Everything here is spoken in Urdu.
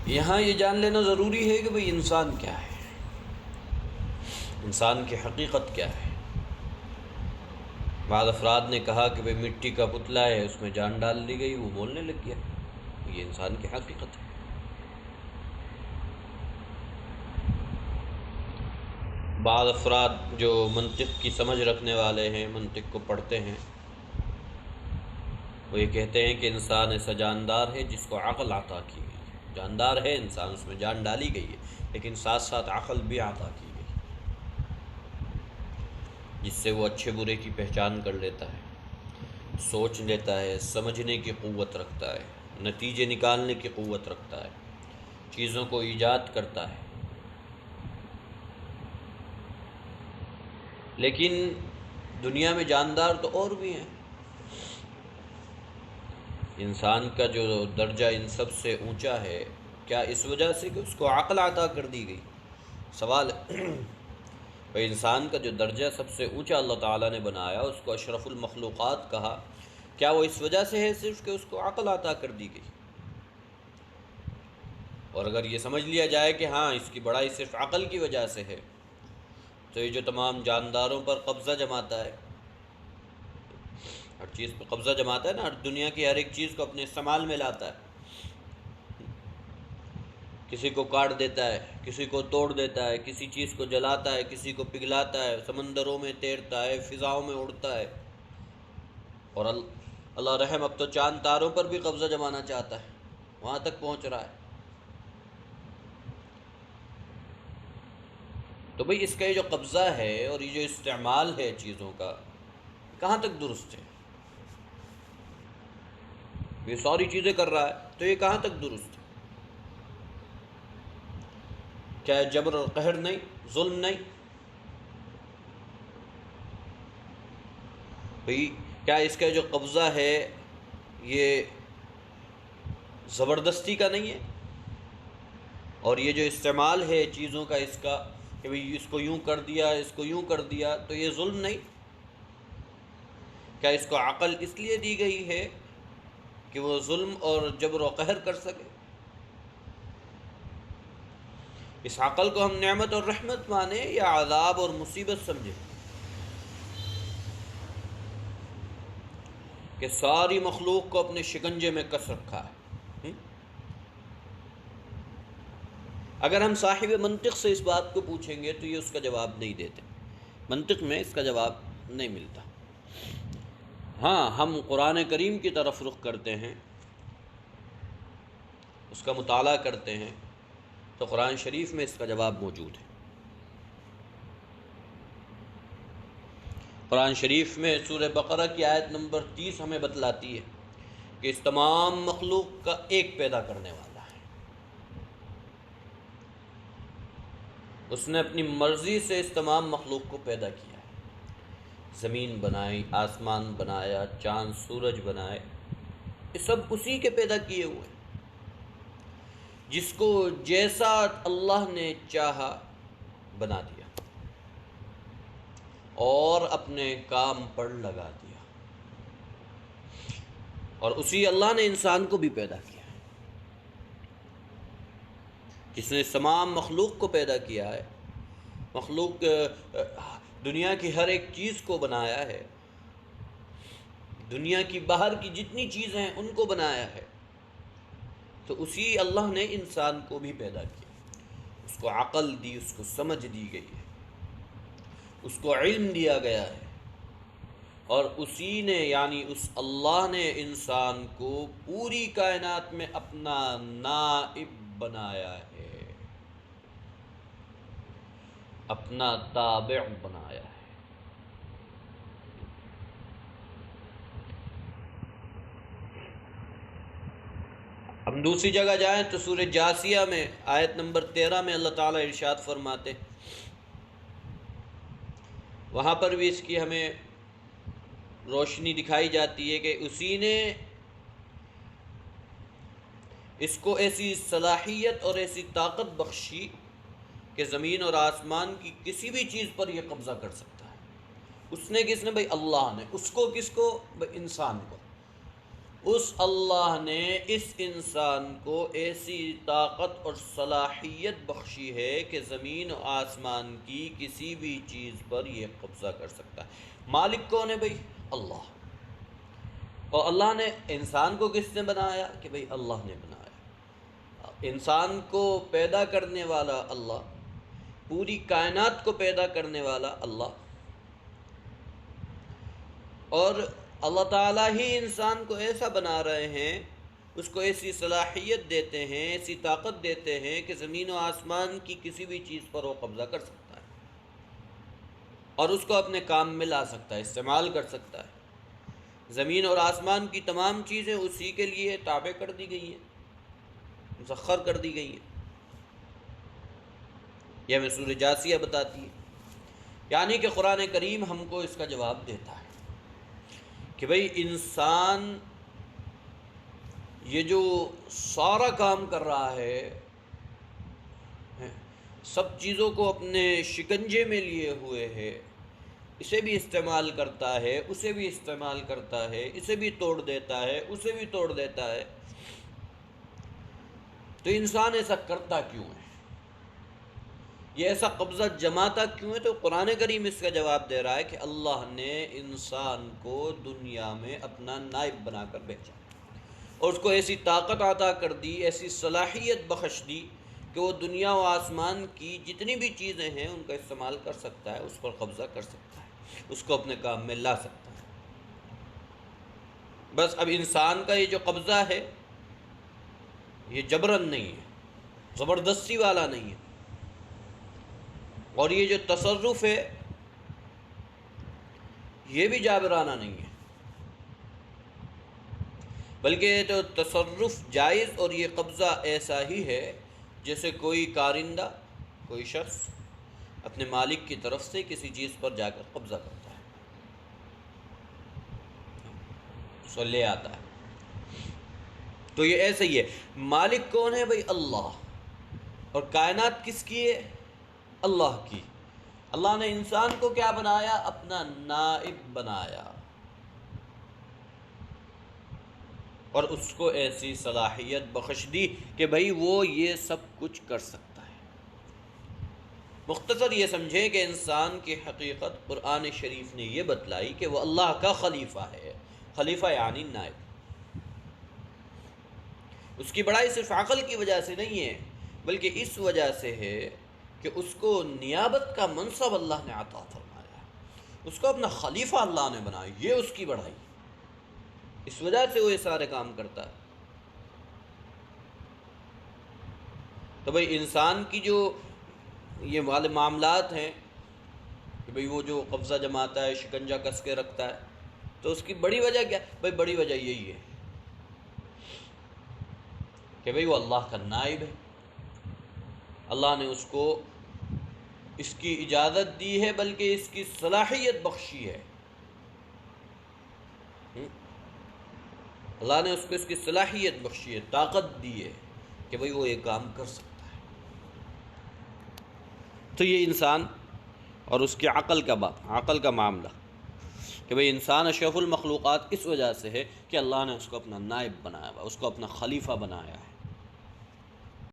یہاں یہ جان لینا ضروری ہے کہ بھئی انسان کیا ہے، انسان کی حقیقت کیا ہے۔ بعض افراد نے کہا کہ بھئی مٹی کا پتلا ہے، اس میں جان ڈال دی گئی، وہ بولنے لگ گیا، یہ انسان کی حقیقت ہے۔ بعض افراد جو منطق کی سمجھ رکھنے والے ہیں، منطق کو پڑھتے ہیں، وہ یہ کہتے ہیں کہ انسان ایسا جاندار ہے جس کو عقل عطا کی گئی ہے۔ جاندار ہے انسان، اس میں جان ڈالی گئی ہے، لیکن ساتھ ساتھ عقل بھی عطا کی گئی، جس سے وہ اچھے برے کی پہچان کر لیتا ہے، سوچ لیتا ہے، سمجھنے کی قوت رکھتا ہے، نتیجے نکالنے کی قوت رکھتا ہے، چیزوں کو ایجاد کرتا ہے۔ لیکن دنیا میں جاندار تو اور بھی ہیں۔ انسان کا جو درجہ ان سب سے اونچا ہے، کیا اس وجہ سے کہ اس کو عقل عطا کر دی گئی؟ سوال ہے بھئی انسان کا جو درجہ سب سے اونچا اللہ تعالیٰ نے بنایا، اس کو اشرف المخلوقات کہا، کیا وہ اس وجہ سے ہے صرف کہ اس کو عقل عطا کر دی گئی؟ اور اگر یہ سمجھ لیا جائے کہ ہاں اس کی بڑائی صرف عقل کی وجہ سے ہے، تو یہ جو تمام جانداروں پر قبضہ جماتا ہے، ہر چیز پہ قبضہ جماتا ہے نا، ہر دنیا کی ہر ایک چیز کو اپنے استعمال میں لاتا ہے، کسی کو کاٹ دیتا ہے، کسی کو توڑ دیتا ہے، کسی چیز کو جلاتا ہے، کسی کو پگھلاتا ہے، سمندروں میں تیرتا ہے، فضاؤں میں اڑتا ہے، اور اللہ رحم اب تو چاند تاروں پر بھی قبضہ جمانا چاہتا ہے، وہاں تک پہنچ رہا ہے۔ تو بھئی اس کا یہ جو قبضہ ہے اور یہ جو استعمال ہے چیزوں کا، کہاں تک درست ہے؟ یہ ساری چیزیں کر رہا ہے تو یہ کہاں تک درست ہے؟ کیا جبر اور قہر نہیں، ظلم نہیں؟ بھئی کیا اس کا جو قبضہ ہے یہ زبردستی کا نہیں ہے؟ اور یہ جو استعمال ہے چیزوں کا اس کا، کہ بھئی اس کو یوں کر دیا، اس کو یوں کر دیا، تو یہ ظلم نہیں؟ کیا اس کو عقل اس لیے دی گئی ہے کہ وہ ظلم اور جبر و قہر کر سکے؟ اس عقل کو ہم نعمت اور رحمت مانیں یا عذاب اور مصیبت سمجھیں کہ ساری مخلوق کو اپنے شکنجے میں کس رکھا ہے؟ اگر ہم صاحب منطق سے اس بات کو پوچھیں گے تو یہ اس کا جواب نہیں دیتے، منطق میں اس کا جواب نہیں ملتا۔ ہاں ہم قرآن کریم کی طرف رخ کرتے ہیں، اس کا مطالعہ کرتے ہیں، تو قرآن شریف میں اس کا جواب موجود ہے۔ قرآن شریف میں سورہ بقرہ کی آیت نمبر 30 ہمیں بتلاتی ہے کہ اس تمام مخلوق کا ایک پیدا کرنے والا ہے، اس نے اپنی مرضی سے اس تمام مخلوق کو پیدا کیا ہے، زمین بنائی، آسمان بنایا، چاند سورج بنائے، یہ سب اسی کے پیدا کیے ہوئے ہیں، جس کو جیسا اللہ نے چاہا بنا دیا اور اپنے کام پر لگا دیا، اور اسی اللہ نے انسان کو بھی پیدا کیا ہے، جس نے تمام مخلوق کو پیدا کیا ہے، مخلوق دنیا کی ہر ایک چیز کو بنایا ہے، دنیا کی باہر کی جتنی چیزیں ہیں ان کو بنایا ہے، تو اسی اللہ نے انسان کو بھی پیدا کیا، اس کو عقل دی، اس کو سمجھ دی گئی ہے، اس کو علم دیا گیا ہے، اور اسی نے یعنی اس اللہ نے انسان کو پوری کائنات میں اپنا نائب بنایا ہے، اپنا تابع بنایا ہے۔ ہم دوسری جگہ جائیں تو سورہ جاثیہ میں آیت نمبر 13 میں اللہ تعالیٰ ارشاد فرماتے، وہاں پر بھی اس کی ہمیں روشنی دکھائی جاتی ہے کہ اسی نے اس کو ایسی صلاحیت اور ایسی طاقت بخشی کہ زمین اور آسمان کی کسی بھی چیز پر یہ قبضہ کر سکتا ہے۔ اس نے کس نے؟ بھئی اللہ نے۔ اس کو کس کو؟ بھئی انسان کو۔ اس اللہ نے اس انسان کو ایسی طاقت اور صلاحیت بخشی ہے کہ زمین و آسمان کی کسی بھی چیز پر یہ قبضہ کر سکتا ہے۔ مالک کون ہے بھائی؟ اللہ۔ اور اللہ نے انسان کو کس نے بنایا؟ کہ بھائی اللہ نے بنایا۔ انسان کو پیدا کرنے والا اللہ، پوری کائنات کو پیدا کرنے والا اللہ، اور اللہ تعالیٰ ہی انسان کو ایسا بنا رہے ہیں، اس کو ایسی صلاحیت دیتے ہیں، ایسی طاقت دیتے ہیں کہ زمین و آسمان کی کسی بھی چیز پر وہ قبضہ کر سکتا ہے اور اس کو اپنے کام میں لا سکتا ہے، استعمال کر سکتا ہے۔ زمین اور آسمان کی تمام چیزیں اسی کے لیے تابع کر دی گئی ہیں، مسخر کر دی گئی ہیں۔ یہ ہمیں سورہ جاثیہ بتاتی ہے۔ یعنی کہ قرآن کریم ہم کو اس کا جواب دیتا ہے کہ بھئی انسان یہ جو سارا کام کر رہا ہے، سب چیزوں کو اپنے شکنجے میں لیے ہوئے ہے، اسے بھی استعمال کرتا ہے، اسے بھی استعمال کرتا ہے، اسے بھی توڑ دیتا ہے، اسے بھی توڑ دیتا ہے، تو انسان ایسا کرتا کیوں ہے؟ یہ ایسا قبضہ جماتا کیوں ہے؟ تو قرآن کریم اس کا جواب دے رہا ہے کہ اللہ نے انسان کو دنیا میں اپنا نائب بنا کر بھیجا اور اس کو ایسی طاقت عطا کر دی، ایسی صلاحیت بخش دی کہ وہ دنیا و آسمان کی جتنی بھی چیزیں ہیں ان کا استعمال کر سکتا ہے، اس پر قبضہ کر سکتا ہے، اس کو اپنے کام میں لا سکتا ہے۔ بس اب انسان کا یہ جو قبضہ ہے یہ جبرن نہیں ہے، زبردستی والا نہیں ہے، اور یہ جو تصرف ہے یہ بھی جابرانہ نہیں ہے، بلکہ یہ تو تصرف جائز اور یہ قبضہ ایسا ہی ہے جیسے کوئی کارندہ، کوئی شخص اپنے مالک کی طرف سے کسی چیز پر جا کر قبضہ کرتا ہے، اس کو لے آتا ہے۔ تو یہ ایسے ہی ہے۔ مالک کون ہے بھائی؟ اللہ۔ اور کائنات کس کی ہے؟ اللہ کی۔ اللہ نے انسان کو کیا بنایا؟ اپنا نائب بنایا، اور اس کو ایسی صلاحیت بخش دی کہ بھئی وہ یہ سب کچھ کر سکتا ہے۔ مختصر یہ سمجھیں کہ انسان کی حقیقت قرآن شریف نے یہ بتلائی کہ وہ اللہ کا خلیفہ ہے۔ خلیفہ یعنی نائب۔ اس کی بڑائی صرف عقل کی وجہ سے نہیں ہے، بلکہ اس وجہ سے ہے کہ اس کو نیابت کا منصب اللہ نے عطا فرمایا، اس کو اپنا خلیفہ اللہ نے بنایا، یہ اس کی بڑائی، اس وجہ سے وہ یہ سارے کام کرتا ہے۔ تو بھئی انسان کی جو یہ والے معاملات ہیں کہ بھئی وہ جو قبضہ جماتا ہے، شکنجہ کس کے رکھتا ہے، تو اس کی بڑی وجہ کیا؟ بھئی بڑی وجہ یہی ہے کہ بھئی وہ اللہ کا نائب ہے، اللہ نے اس کو اس کی اجازت دی ہے، بلکہ اس کی صلاحیت بخشی ہے۔ اللہ نے اس کو اس کی صلاحیت بخشی ہے، طاقت دی ہے کہ بھئی وہ یہ کام کر سکتا ہے۔ تو یہ انسان اور اس کی عقل کا معاملہ کہ بھئی انسان اشرف المخلوقات اس وجہ سے ہے کہ اللہ نے اس کو اپنا نائب بنایا ہوا، اس کو اپنا خلیفہ بنایا ہے۔